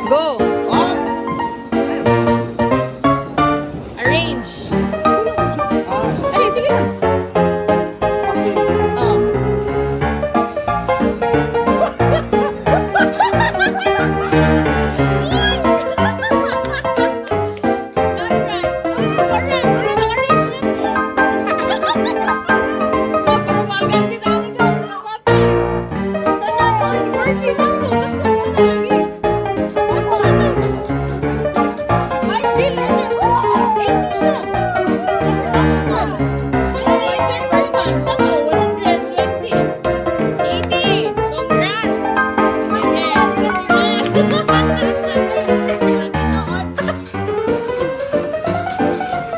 Go! Ah! Arrange! Ah, Ay, sige na! papel. Oh.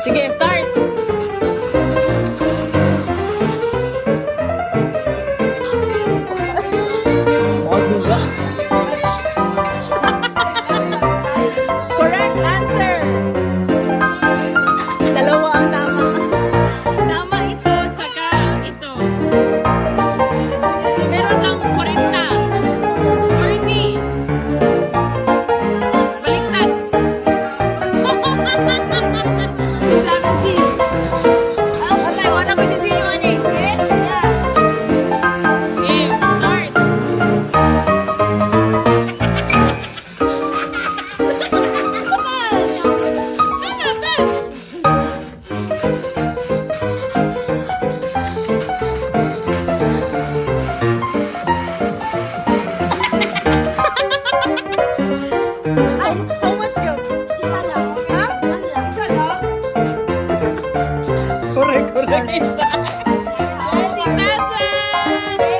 Sige, start! Correct answer! Dalawa ang tama. Tama ito, tsaka ito. Meron lang 40. 40. Baliktad. Si 70. Ah, patay. Wala ko sisiyon eh. Game, start. Ay, how much go? Isa lang. Ha? Isa lang. Correct, correct. Isa. 20 pesos!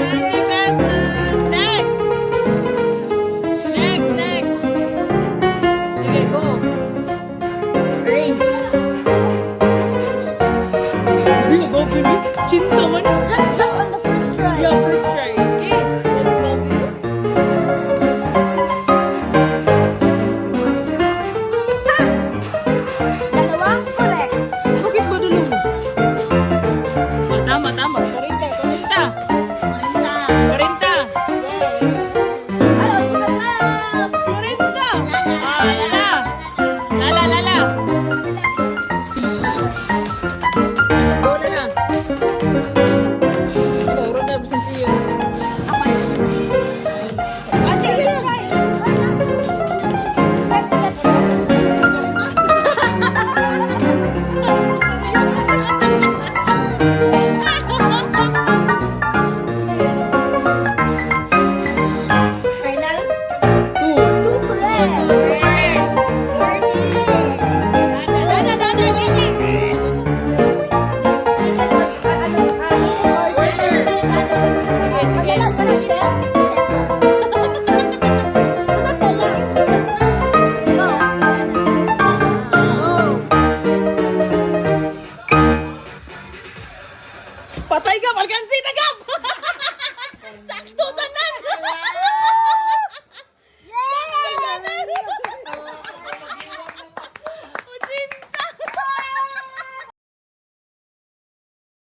20 pesos! Next! Next, next! Sige, go! Arrange! Uy, go, Pili! Chinta man! Just on the first try. Yeah, first try. Okay. Dalawa? Correct. Bakit ba dulo mo? Oh, tama, tama. 40, 40. 40. Yay. Hello, sarap. 40. Ah, lala. Lala, lala. Go na na. Ito, urod na gusto siya. Ah, sige lang. Pwede ka ito. Final? 2. Two correct.